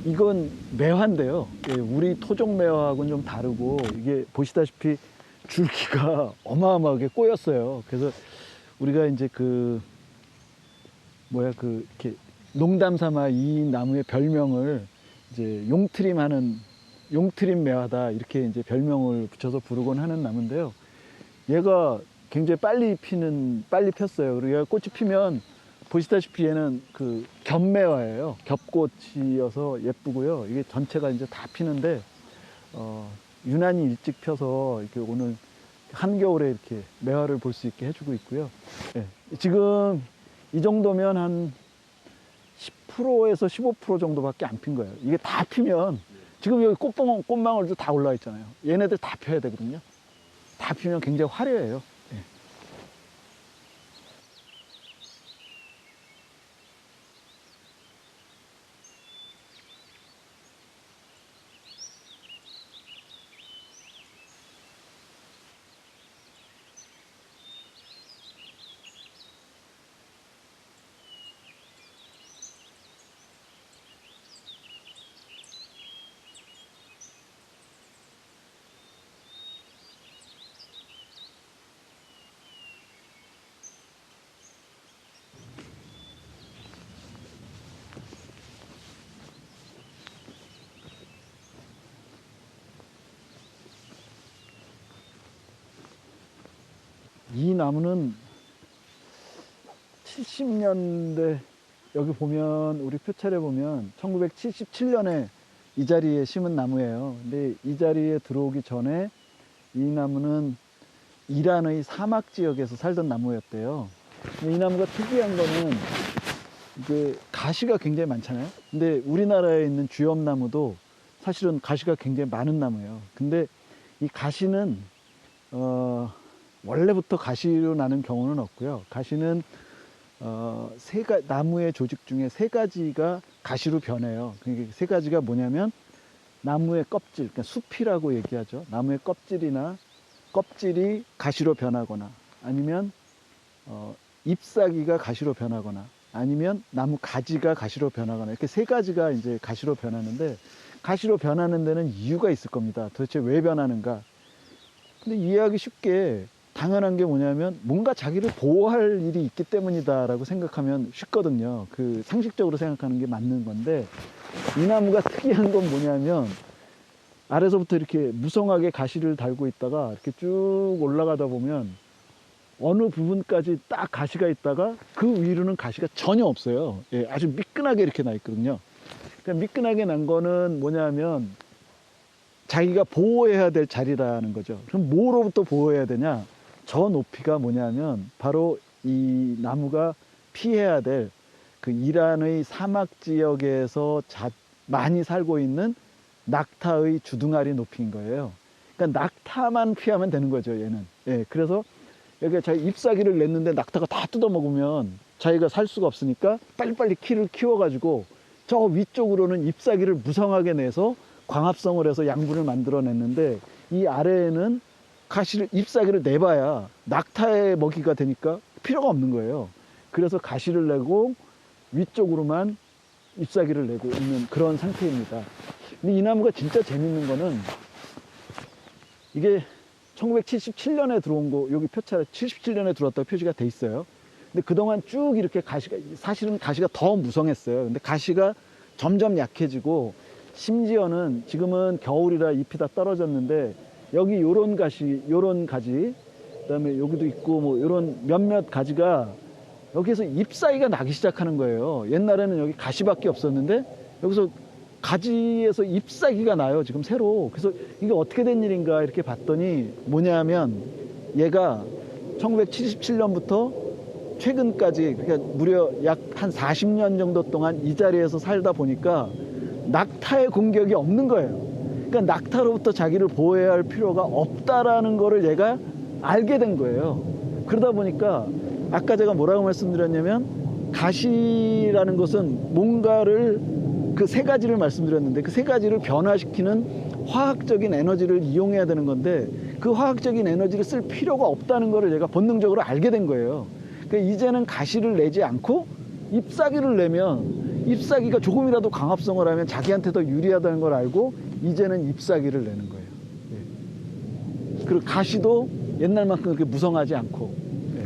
이건 매화인데요. 예, 우리 토종 매화하고는 좀 다르고 이게 보시다시피 줄기가 어마어마하게 꼬였어요. 그래서 우리가 이제 이렇게 농담 삼아 이 나무의 별명을 이제 용트림 매화다 이렇게 이제 별명을 붙여서 부르곤 하는 나무인데요. 얘가 굉장히 빨리 폈어요. 그리고 얘가 꽃이 피면 보시다시피 얘는 겹매화예요. 겹꽃이어서 예쁘고요. 이게 전체가 이제 다 피는데, 유난히 일찍 펴서 이렇게 오늘 한겨울에 이렇게 매화를 볼 수 있게 해주고 있고요. 예, 지금 이 정도면 한 10%에서 15% 정도밖에 안 핀 거예요. 이게 다 피면, 지금 여기 꽃망울도 다 올라와 있잖아요. 얘네들 다 펴야 되거든요. 다 피면 굉장히 화려해요. 예. 이 나무는 70년대, 여기 보면 우리 표찰에 보면 1977년에 이 자리에 심은 나무예요. 근데 이 자리에 들어오기 전에 이 나무는 이란의 사막 지역에서 살던 나무였대요. 근데 이 나무가 특이한 거는 이게 가시가 굉장히 많잖아요. 근데 우리나라에 있는 주염나무도 사실은 가시가 굉장히 많은 나무예요. 근데 이 가시는 원래부터 가시로 나는 경우는 없고요. 가시는 나무의 조직 중에 세 가지가 가시로 변해요. 그 세 가지가 뭐냐면 나무의 껍질, 그러니까 숲이라고 얘기하죠. 나무의 껍질이 가시로 변하거나, 아니면 잎사귀가 가시로 변하거나, 아니면 나무 가지가 가시로 변하거나, 이렇게 세 가지가 이제 가시로 변하는데, 가시로 변하는 데는 이유가 있을 겁니다. 도대체 왜 변하는가? 근데 이해하기 쉽게 당연한 게 뭐냐면 뭔가 자기를 보호할 일이 있기 때문이다라고 생각하면 쉽거든요. 상식적으로 생각하는 게 맞는 건데, 이 나무가 특이한 건 뭐냐면 아래서부터 이렇게 무성하게 가시를 달고 있다가 이렇게 쭉 올라가다 보면 어느 부분까지 딱 가시가 있다가 그 위로는 가시가 전혀 없어요. 예, 아주 미끈하게 이렇게 나 있거든요. 그러니까 미끈하게 난 거는 뭐냐면 자기가 보호해야 될 자리라는 거죠. 그럼 뭐로부터 보호해야 되냐? 저 높이가 뭐냐면 바로 이 나무가 피해야 될 이란의 사막 지역에서 많이 살고 있는 낙타의 주둥아리 높이인 거예요. 그러니까 낙타만 피하면 되는 거죠, 얘는. 예, 그래서 여기가 자기 잎사귀를 냈는데 낙타가 다 뜯어먹으면 자기가 살 수가 없으니까 빨리빨리 키를 키워가지고 저 위쪽으로는 잎사귀를 무성하게 내서 광합성을 해서 양분을 만들어냈는데, 이 아래에는 잎사귀를 내봐야 낙타의 먹이가 되니까 필요가 없는 거예요. 그래서 가시를 내고 위쪽으로만 잎사귀를 내고 있는 그런 상태입니다. 근데 이 나무가 진짜 재밌는 거는 이게 1977년에 들어온 거, 여기 표찰에 77년에 들어왔다고 표시가 돼 있어요. 근데 그동안 쭉 이렇게 사실은 가시가 더 무성했어요. 근데 가시가 점점 약해지고, 심지어는 지금은 겨울이라 잎이 다 떨어졌는데 여기 요런 가지, 그다음에 여기도 있고 뭐 요런 몇몇 가지가 여기서 잎사귀가 나기 시작하는 거예요. 옛날에는 여기 가시밖에 없었는데 여기서 가지에서 잎사귀가 나요, 지금 새로. 그래서 이게 어떻게 된 일인가 이렇게 봤더니 뭐냐면 얘가 1977년부터 최근까지, 그러니까 무려 약 한 40년 정도 동안 이 자리에서 살다 보니까 낙타의 공격이 없는 거예요. 그러니까 낙타로부터 자기를 보호해야 할 필요가 없다라는 거를 얘가 알게 된 거예요. 그러다 보니까 아까 제가 뭐라고 말씀드렸냐면, 가시라는 것은 뭔가를 세 가지를 말씀드렸는데, 그 세 가지를 변화시키는 화학적인 에너지를 이용해야 되는 건데, 그 화학적인 에너지를 쓸 필요가 없다는 거를 얘가 본능적으로 알게 된 거예요. 그러니까 이제는 가시를 내지 않고 잎사귀를 내면 잎사귀가 조금이라도 광합성을 하면 자기한테 더 유리하다는 걸 알고 이제는 잎사귀를 내는 거예요. 예. 그리고 가시도 옛날만큼 그렇게 무성하지 않고. 예.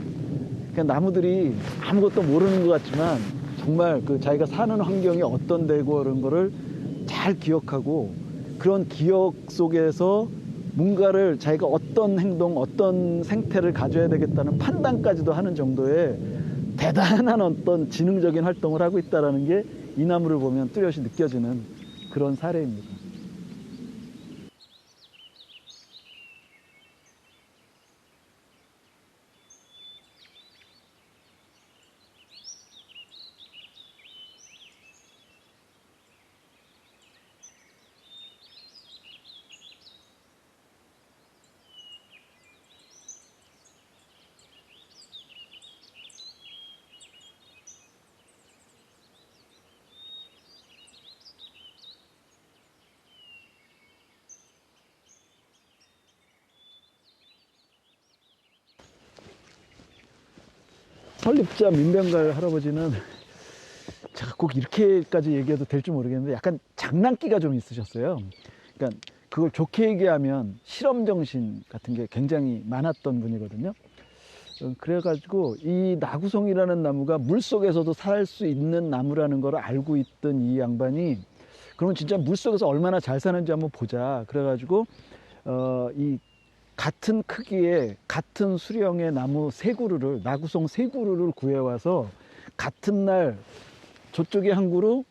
그러니까 나무들이 아무것도 모르는 것 같지만 정말 그 자기가 사는 환경이 어떤 데고 그런 거를 잘 기억하고 그런 기억 속에서 뭔가를 자기가 어떤 행동, 어떤 생태를 가져야 되겠다는 판단까지도 하는 정도의 대단한 어떤 지능적인 활동을 하고 있다는 게 이 나무를 보면 뚜렷이 느껴지는 그런 사례입니다. 설립자 민병갈 할아버지는 제가 꼭 이렇게까지 얘기해도 될지 모르겠는데 약간 장난기가 좀 있으셨어요. 그러니까 그걸 좋게 얘기하면 실험 정신 같은 게 굉장히 많았던 분이거든요. 그래가지고 이 나구송이라는 나무가 물속에서도 살 수 있는 나무라는 걸 알고 있던 이 양반이 그러면 진짜 물속에서 얼마나 잘 사는지 한번 보자. 그래가지고 이 같은 크기의 같은 수령의 나무 세 그루를 나구송 세 그루를 구해와서 같은 날 저쪽에 한 그루,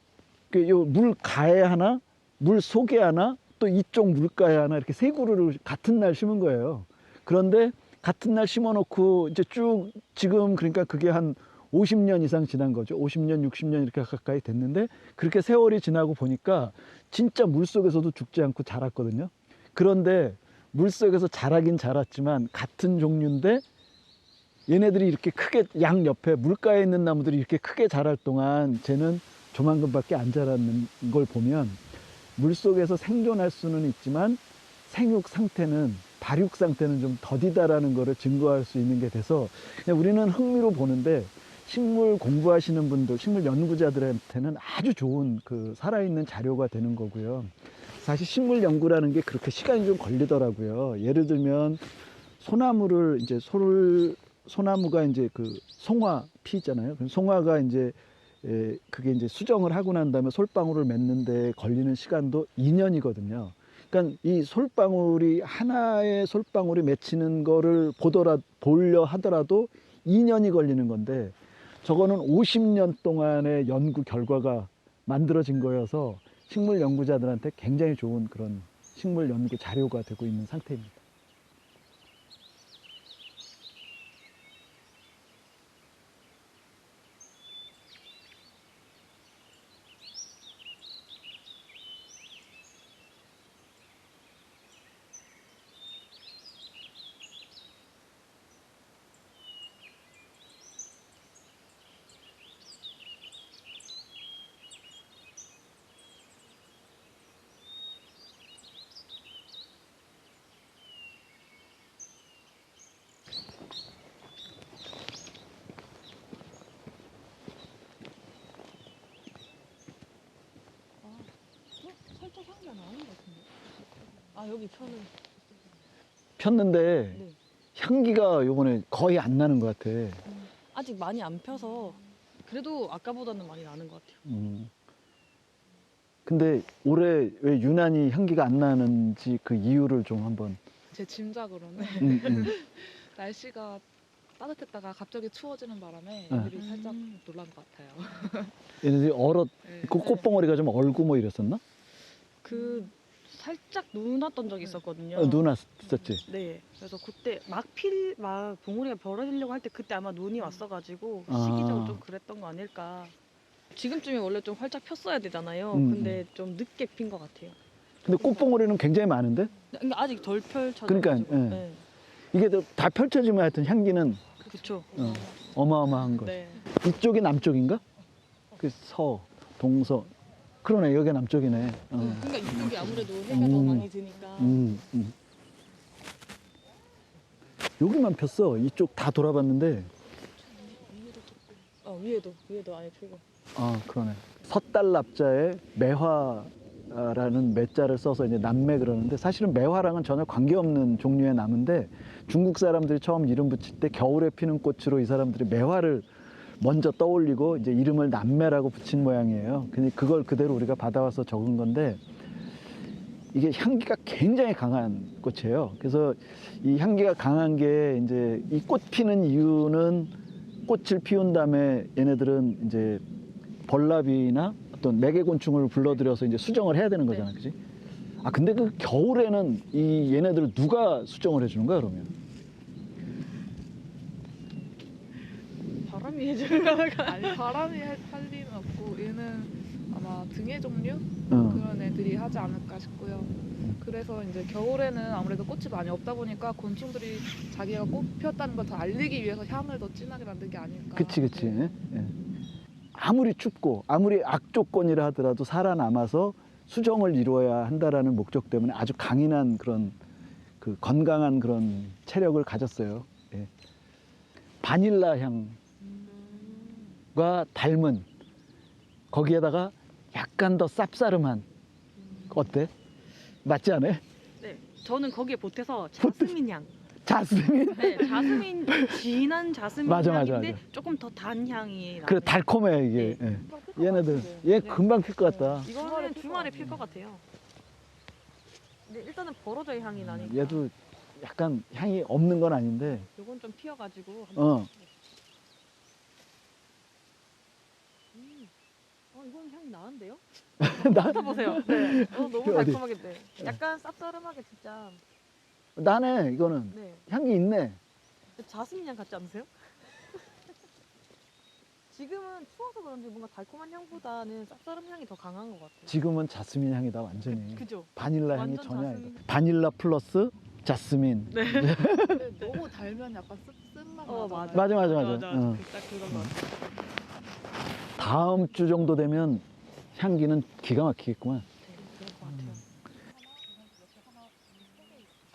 물 가에 하나, 물 속에 하나, 또 이쪽 물가에 하나 이렇게 세 그루를 같은 날 심은 거예요. 그런데 같은 날 심어놓고 이제 쭉 지금 그러니까 그게 한 50년 이상 지난 거죠. 50년, 60년 이렇게 가까이 됐는데 그렇게 세월이 지나고 보니까 진짜 물속에서도 죽지 않고 자랐거든요. 그런데 물속에서 자라긴 자랐지만 같은 종류인데 얘네들이 이렇게 크게 양 옆에 물가에 있는 나무들이 이렇게 크게 자랄 동안 쟤는 조만큼밖에 안 자랐는 걸 보면 물속에서 생존할 수는 있지만 생육 상태는 발육 상태는 좀 더디다라는 거를 증거할 수 있는 게 돼서 그냥 우리는 흥미로 보는데 식물 공부하시는 분들, 식물 연구자들한테는 아주 좋은 그 살아있는 자료가 되는 거고요. 사실 식물 연구라는 게 그렇게 시간이 좀 걸리더라고요. 예를 들면 소나무를 이제 소나무가 이제 그 송화 피잖아요. 송화가 이제 그게 이제 수정을 하고 난 다음에 솔방울을 맺는데 걸리는 시간도 2년이거든요. 그러니까 이 솔방울이 하나의 솔방울이 맺히는 거를 보려 하더라도 2년이 걸리는 건데 저거는 50년 동안의 연구 결과가 만들어진 거여서 식물 연구자들한테 굉장히 좋은 그런 식물 연구 자료가 되고 있는 상태입니다. 살짝 향기가 나는 것 같은데. 아 여기 펴는. 폈는데 네. 향기가 요번에 거의 안 나는 것 같아. 아직 많이 안 펴서 그래도 아까보다는 많이 나는 것 같아요. 근데 올해 왜 유난히 향기가 안 나는지 그 이유를 좀 한번. 제 짐작으로는 음, 음. 날씨가 따뜻했다가 갑자기 추워지는 바람에 네. 애들이 살짝 놀란 것 같아요. 얘네들이 네. 그 꽃봉오리가 좀 얼고 뭐 이랬었나? 그 살짝 눈 왔던 적이 있었거든요. 눈 왔었지. 네. 그래서 그때 막 봉우리가 벌어지려고 할 때 그때 아마 눈이 왔어가지고 아. 시기적으로 좀 그랬던 거 아닐까. 지금쯤에 원래 좀 활짝 폈어야 되잖아요. 근데 좀 늦게 핀 것 같아요. 근데 꽃봉오리는 굉장히 많은데? 그러니까 아직 덜 펼쳐져. 그러니까, 예. 네. 이게 다 펼쳐지면 하여튼 향기는 그렇죠. 어마어마한 거지. 네. 이쪽이 남쪽인가? 그 동서. 그러네, 여기가 남쪽이네. 그러니까 이쪽이 아무래도 해가 더 많이 드니까. 여기만 폈어. 이쪽 다 돌아봤는데. 위에도 아예 피고. 아, 그러네. 섣달납자에 매화라는 매자를 써서 이제 남매 그러는데 사실은 매화랑은 전혀 관계없는 종류의 나무인데 중국 사람들이 처음 이름 붙일 때 겨울에 피는 꽃으로 이 사람들이 매화를 먼저 떠올리고 이제 이름을 남매라고 붙인 모양이에요. 근데 그걸 그대로 우리가 받아와서 적은 건데 이게 향기가 굉장히 강한 꽃이에요. 그래서 이 향기가 강한 게 이제 이 꽃 피는 이유는 꽃을 피운 다음에 얘네들은 이제 벌나비나 어떤 매개곤충을 불러들여서 이제 수정을 해야 되는 거잖아, 그지? 아 근데 그 겨울에는 이 얘네들을 누가 수정을 해주는 거야 그러면? 바람이 해주는 거가. 아니 바람이 할 리는 없고 얘는 아마 등의 종류 어. 그런 애들이 하지 않을까 싶고요. 그래서 이제 겨울에는 아무래도 꽃이 많이 없다 보니까 곤충들이 자기가 꽃 피었다는 걸 더 알리기 위해서 향을 더 진하게 만든 게 아닐까. 그치 그치. 네. 예. 아무리 춥고 아무리 악조건이라 하더라도 살아남아서 수정을 이루어야 한다라는 목적 때문에 아주 강인한 그런 그 건강한 그런 체력을 가졌어요. 예. 바닐라 향과 닮은 거기에다가 약간 더 쌉싸름한 어때? 맞지 않아요? 네, 저는 거기에 보태서 자스민 향. 자스민? 네, 자스민 진한 자스민 맞아, 맞아, 향인데 맞아. 조금 더 단 향이 나요. 그래 달콤해 이게. 네. 예. 얘네들 얘 네. 금방 필 것 같다. 이거는 주말에 필 것 같아요. 근데 일단은 버러저의 향이 나니까. 얘도 약간 향이 없는 건 아닌데. 요건 좀 피어가지고 한번. 어. 이건 향이 나는데요? 나 맡아보세요. 네. 너무 어디? 달콤하게 돼. 약간 쌉싸름하게 진짜. 나네 이거는 네. 향이 있네. 자스민 향 같지 않으세요? 지금은 추워서 그런지 뭔가 달콤한 향보다는 쌉싸름 향이 더 강한 것 같아요. 지금은 자스민 향이다 완전히. 그죠? 바닐라 향이 완전 전혀 자스민. 아니다. 바닐라 플러스 자스민. 근데 너무 달면 약간 쓴맛 나잖아요. 맞아. 응. 딱 그런 것 같아요. 다음 주 정도 되면 향기는 기가 막히겠구만. 네, 그럴 것 같아요.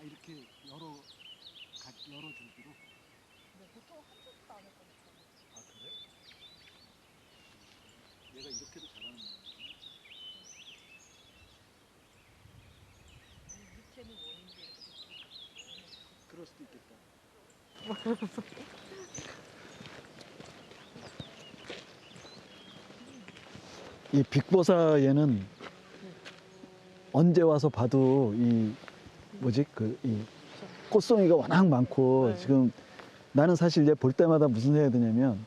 이렇게 여러 줄기로. 보통 한 줄도 안 했거든요. 아 그래? 얘가 이렇게도 잘하는 거야. 그럴 수도 있겠다. 이 빅보사 얘는 언제 와서 봐도 이 뭐지 이 꽃송이가 워낙 많고 네. 지금 나는 사실 얘 볼 때마다 무슨 생각이 드냐면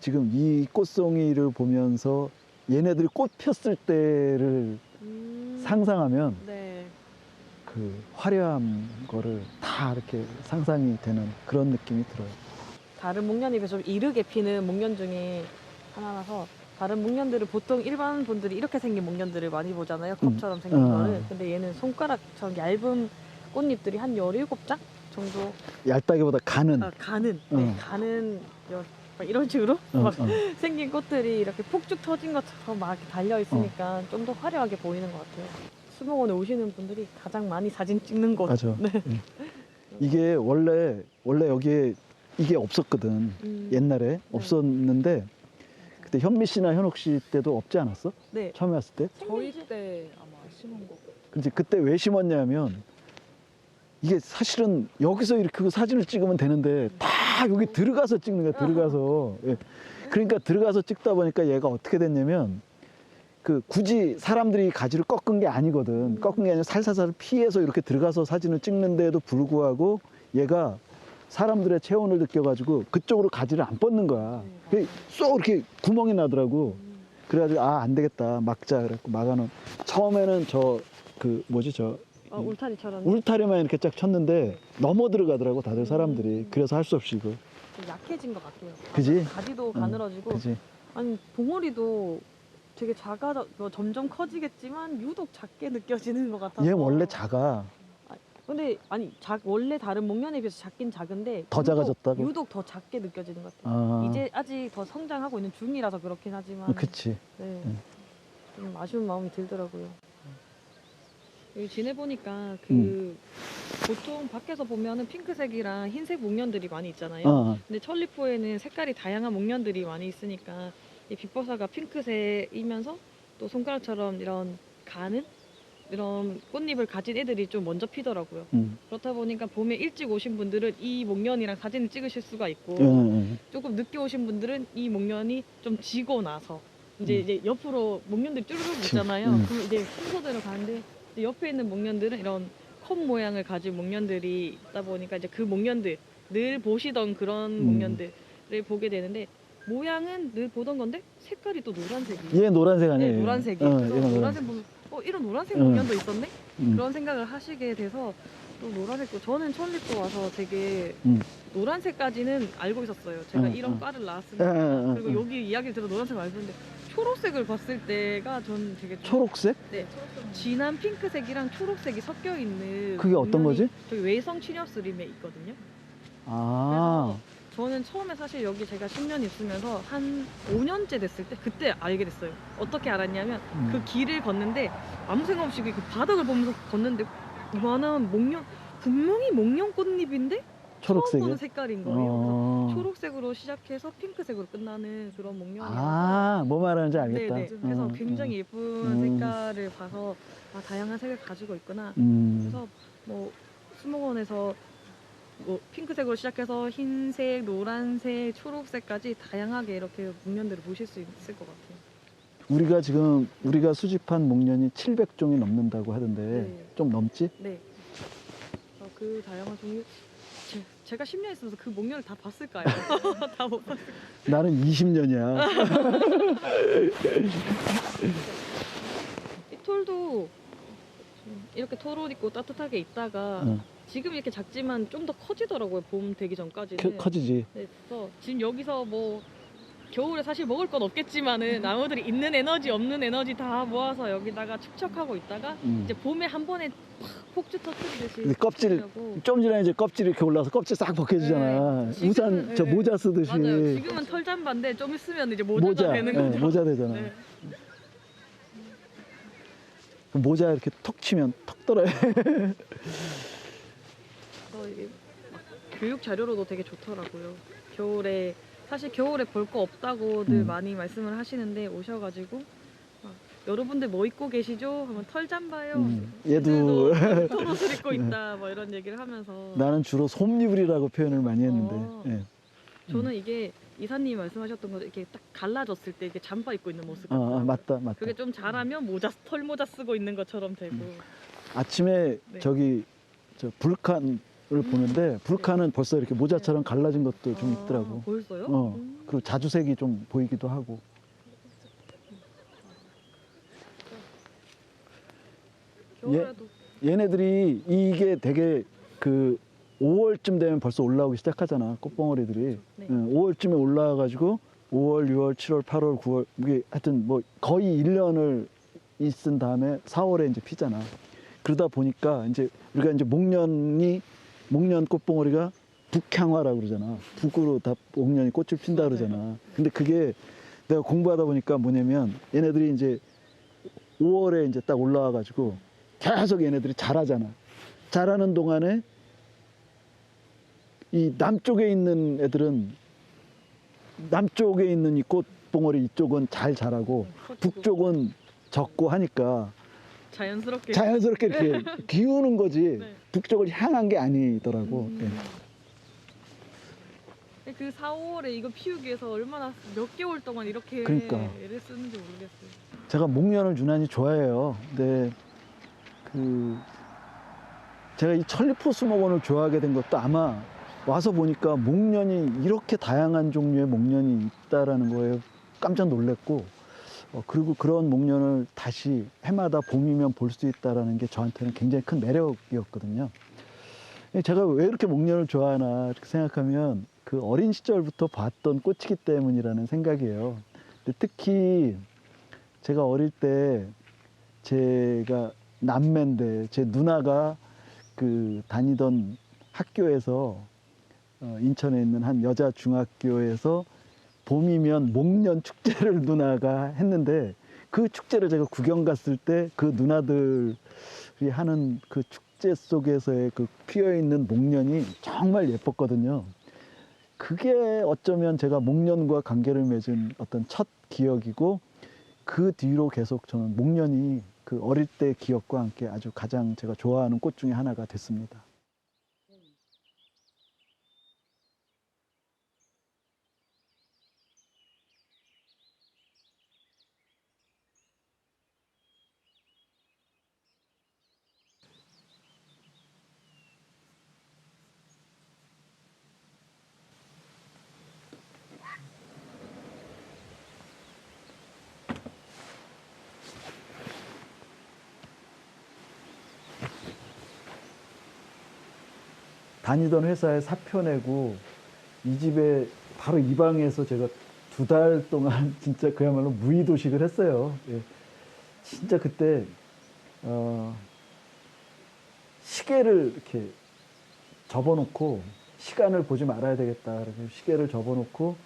지금 이 꽃송이를 보면서 얘네들이 꽃 폈을 때를 상상하면 네. 그 화려한 거를 다 이렇게 상상이 되는 그런 느낌이 들어요. 다른 목련에 비해서 좀 이르게 피는 목련 중에 하나라서 다른 목련들을 보통 일반 분들이 이렇게 생긴 목련들을 많이 보잖아요. 컵처럼 생긴 거를. 근데 얘는 손가락처럼 얇은 꽃잎들이 한 17장 정도 얇다기보다 가는. 가는 네, 가는 막 이런 식으로 막 어. 생긴 꽃들이 이렇게 폭죽 터진 것처럼 막 이렇게 달려 있으니까 좀 더 화려하게 보이는 것 같아요. 수목원에 오시는 분들이 가장 많이 사진 찍는 곳. 맞아. 네. 이게 원래 여기에 이게 없었거든. 옛날에 없었는데 그때 현미 씨나 현옥 씨 때도 없지 않았어? 네. 처음에 왔을 때? 저희 때 아마 심은 거. 근데 그때 왜 심었냐면 이게 사실은 여기서 이렇게 그 사진을 찍으면 되는데 다 여기 들어가서 찍는 거야. 들어가서. 예. 그러니까 들어가서 찍다 보니까 얘가 어떻게 됐냐면 그 굳이 사람들이 가지를 꺾은 게 아니거든. 꺾은 게 아니라 살살살 피해서 이렇게 들어가서 사진을 찍는데도 불구하고 얘가 사람들의 체온을 느껴가지고 그쪽으로 가지를 안 뻗는 거야. 쏙 이렇게 구멍이 나더라고. 그래가지고 안 되겠다 막자 그래갖고 막아놓은. 처음에는 울타리처럼 울타리만 이렇게 쫙 쳤는데 넘어 들어가더라고 다들 사람들이. 그래서 할 수 없이 이거. 좀 약해진 것 같아요. 그지? 가지도 가늘어지고 그지? 아니 봉오리도 되게 점점 커지겠지만 유독 작게 느껴지는 것 같아서. 얘 원래 작아. 근데 아니 원래 다른 목련에 비해서 작긴 작은데 더 작아졌다고? 유독 더 작게 느껴지는 것 같아요. 아, 이제 아직 더 성장하고 있는 중이라서 그렇긴 하지만 그치. 네. 응. 좀 아쉬운 마음이 들더라고요. 여기 지내보니까 보통 밖에서 보면은 핑크색이랑 흰색 목련들이 많이 있잖아요. 근데 천리포에는 색깔이 다양한 목련들이 많이 있으니까 이 빛버사가 핑크색이면서 또 손가락처럼 이런 가는 이런 꽃잎을 가진 애들이 좀 먼저 피더라고요. 그렇다 보니까 봄에 일찍 오신 분들은 이 목련이랑 사진을 찍으실 수가 있고 조금 늦게 오신 분들은 이 목련이 좀 지고 나서 이제 옆으로 목련들이 쭈르륵 붙잖아요. 그럼 이제 순서대로 가는데 이제 옆에 있는 목련들은 이런 컵 모양을 가진 목련들이 있다 보니까 이제 그 목련들 늘 보시던 그런 목련들을 보게 되는데 모양은 늘 보던 건데 색깔이 또 노란색이에요. 얘 노란색 아니에요? 네, 얘? 노란색이에요. 그래서 얘가 노란색 보면 이런 노란색 목련도 있었네? 음. 그런 생각을 하시게 돼서 또 노란색도 저는 천리도 와서 되게 노란색까지는 알고 있었어요. 제가 이런 과를 나왔으니까 그리고 여기 이야기를 들어 노란색을 알고 있는데 초록색을 봤을 때가 저는 되게 초록색? 네, 진한 핑크색이랑 초록색이 섞여 있는 그게 어떤 거지? 저기 외성 취녀스림에 있거든요. 아, 저는 처음에 사실 여기 제가 10년 있으면서 한 5년째 됐을 때 그때 알게 됐어요. 어떻게 알았냐면 그 길을 걷는데 아무 생각 없이 그 바닥을 보면서 걷는데 이만한 목련 분명히 목련 꽃잎인데 처음 초록색이? 보는 색깔인 거예요. 그래서 초록색으로 시작해서 핑크색으로 끝나는 그런 목련이라서 아, 뭐 말하는지 알겠다. 네네. 그래서 굉장히 예쁜 색깔을 봐서 아, 다양한 색을 가지고 있구나. 그래서 뭐 수목원에서 뭐 핑크색으로 시작해서 흰색, 노란색, 초록색까지 다양하게 이렇게 목련들을 보실 수 있을 것 같아요. 우리가 수집한 목련이 700종이 넘는다고 하던데 네. 좀 넘지? 네. 그 다양한 종류 제가 10년 있으면서 그 목련을 다 봤을까요? 다 못 봤을까요? 나는 20년이야. 이 톨도 이렇게 톨옷 입고 따뜻하게 있다가 지금 이렇게 작지만 좀 더 커지더라고요. 봄 되기 전까지는. 커지지. 네, 그래서 지금 여기서 뭐 겨울에 사실 먹을 건 없겠지만은 나무들이 있는 에너지 없는 에너지 다 모아서 여기다가 축적하고 있다가 이제 봄에 한 번에 팍 폭주 터뜨리듯이 근데 껍질 터뜨리려고. 좀 전에 이제 껍질이 이렇게 올라서 껍질 싹 벗겨지잖아. 네. 우산 지금은- 저 네. 모자 쓰듯이. 맞아요. 지금은 털잠바인데 좀 있으면 이제 모자가 되는 거죠. 모자 되잖아. 네. 그 모자 이렇게 턱 치면 턱 떨어요. 그래서 이게 막 교육 자료로도 되게 좋더라고요. 겨울에 사실 겨울에 볼 거 없다고 늘 많이 말씀을 하시는데 오셔가지고 여러분들 뭐 입고 계시죠? 하면 털잠바요. 얘도 털옷을 입고 있다. 뭐 이런 얘기를 하면서 나는 주로 솜니불이라고 표현을 많이 했는데. 어. 저는 이게 이사님이 말씀하셨던 거 이렇게 딱 갈라졌을 때 이렇게 잠바 입고 있는 모습 같아요. 맞다. 그게 좀 잘하면 털 모자 쓰고 있는 것처럼 되고. 아침에 네. 저기 저 불칸을 보는데 불칸은 벌써 이렇게 모자처럼 갈라진 것도 좀 있더라고. 벌써요? 그리고 자주색이 좀 보이기도 하고. 겨울에도 얘네들이 이게 되게 그 5월쯤 되면 벌써 올라오기 시작하잖아. 꽃봉오리들이. 네. 5월쯤에 올라와가지고 5월, 6월, 7월, 8월, 9월 이게 하여튼 뭐 거의 1년을 있은 다음에 4월에 이제 피잖아. 그러다 보니까 이제 우리가 이제 목련 꽃봉오리가 북향화라고 그러잖아. 북으로 다 목련이 꽃을 핀다 그러잖아. 근데 그게 내가 공부하다 보니까 뭐냐면 얘네들이 이제 5월에 이제 딱 올라와가지고 계속 얘네들이 자라잖아. 자라는 동안에 이 남쪽에 있는 애들은 남쪽에 있는 이 꽃봉오리 이쪽은 잘 자라고 북쪽은 적고 하니까 자연스럽게 이렇게 기우는 거지. 네. 북쪽을 향한 게 아니더라고. 예. 그 4, 5월에 이거 피우기 위해서 얼마나 몇 개월 동안 이렇게 그러니까. 애를 쓰는지 모르겠어요. 제가 목련을 유난히 좋아해요. 근데 제가 이 천리포 수목원을 좋아하게 된 것도 아마 와서 보니까 목련이 이렇게 다양한 종류의 목련이 있다라는 거에 깜짝 놀랐고, 그리고 그런 목련을 다시 해마다 봄이면 볼 수 있다라는 게 저한테는 굉장히 큰 매력이었거든요. 제가 왜 이렇게 목련을 좋아하나 이렇게 생각하면 그 어린 시절부터 봤던 꽃이기 때문이라는 생각이에요. 근데 특히 제가 어릴 때 제가 남매인데 제 누나가 그 다니던 학교에서 인천에 있는 한 여자 중학교에서 봄이면 목련 축제를 누나가 했는데 그 축제를 제가 구경 갔을 때 그 누나들이 하는 그 축제 속에서의 그 피어 있는 목련이 정말 예뻤거든요. 그게 어쩌면 제가 목련과 관계를 맺은 어떤 첫 기억이고, 그 뒤로 계속 저는 목련이 그 어릴 때 기억과 함께 아주 가장 제가 좋아하는 꽃 중에 하나가 됐습니다. 다니던 회사에 사표 내고 이 집에 바로 이 방에서 제가 2달 동안 진짜 그야말로 무의도식을 했어요. 예. 진짜 그때 시계를 이렇게 접어놓고 시간을 보지 말아야 되겠다. 그래서 시계를 접어놓고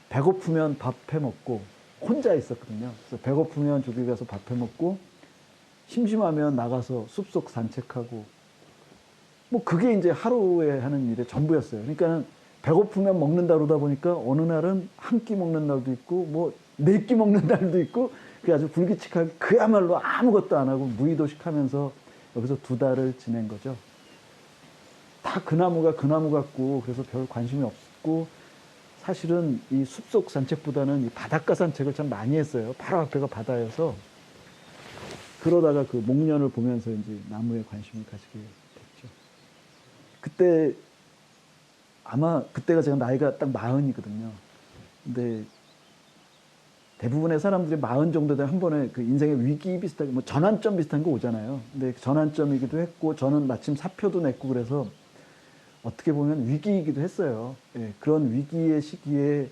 배고프면 밥 해 먹고 혼자 있었거든요. 그래서 배고프면 저기 가서 밥 해 먹고 심심하면 나가서 숲속 산책하고 뭐 그게 이제 하루에 하는 일의 전부였어요. 그러니까 배고프면 먹는다 그러다 보니까 어느 날은 한 끼 먹는 날도 있고 뭐 4끼 먹는 날도 있고 그게 아주 불규칙하게 그야말로 아무것도 안 하고 무의도식하면서 여기서 2달을 지낸 거죠. 다 그 나무가 그 나무 같고 그래서 별 관심이 없고 사실은 이 숲속 산책보다는 이 바닷가 산책을 참 많이 했어요. 바로 앞에가 바다여서. 그러다가 그 목련을 보면서 이제 나무에 관심을 가지게 됐죠. 그때 아마 그때가 제가 나이가 딱 40이거든요. 근데 대부분의 사람들이 40 정도 되면 한 번에 그 인생의 위기 비슷하게 뭐 전환점 비슷한 거 오잖아요. 근데 전환점이기도 했고 저는 마침 사표도 냈고 그래서 어떻게 보면 위기이기도 했어요. 예, 그런 위기의 시기에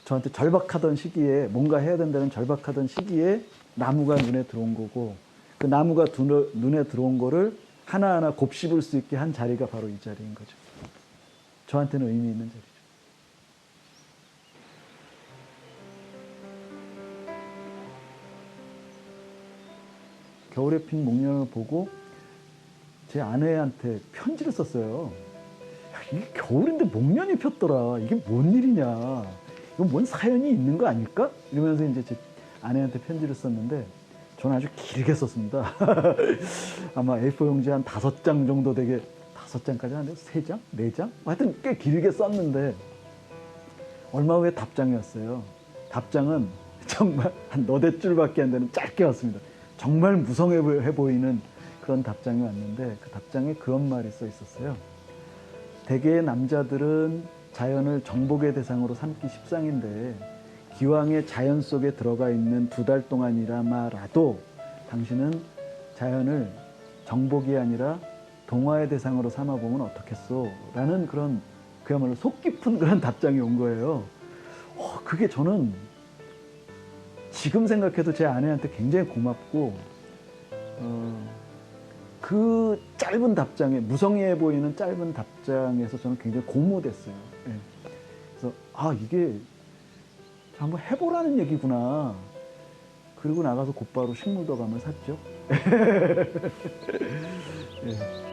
저한테 절박하던 시기에 뭔가 해야 된다는 절박하던 시기에 나무가 눈에 들어온 거고 그 나무가 눈에 들어온 거를 하나하나 곱씹을 수 있게 한 자리가 바로 이 자리인 거죠. 저한테는 의미 있는 자리죠. 겨울에 핀 목련을 보고 제 아내한테 편지를 썼어요. 야, 이게 겨울인데 목련이 폈더라. 이게 뭔 일이냐. 이건 뭔 사연이 있는 거 아닐까? 이러면서 이제 제 아내한테 편지를 썼는데 저는 아주 길게 썼습니다. 아마 A4 용지 한 5장 정도 되게 5장까지 한 3장? 4장? 하여튼 꽤 길게 썼는데 얼마 후에 답장이 왔어요. 답장은 정말 한 너댓 줄밖에 안 되는 짧게 왔습니다. 정말 무성해 보이는 그런 답장이 왔는데 그 답장에 그런 말이 써 있었어요. 대개의 남자들은 자연을 정복의 대상으로 삼기 십상인데 기왕에 자연 속에 들어가 있는 2달 동안이라마라도 당신은 자연을 정복이 아니라 동화의 대상으로 삼아보면 어떻겠소? 라는 그런 그야말로 속 깊은 그런 답장이 온 거예요. 그게 저는 지금 생각해도 제 아내한테 굉장히 고맙고 그 짧은 답장에 무성의해 보이는 짧은 답장에서 저는 굉장히 고무됐어요. 예. 그래서 이게 한번 해보라는 얘기구나. 그리고 나가서 곧바로 식물도감을 샀죠. 예.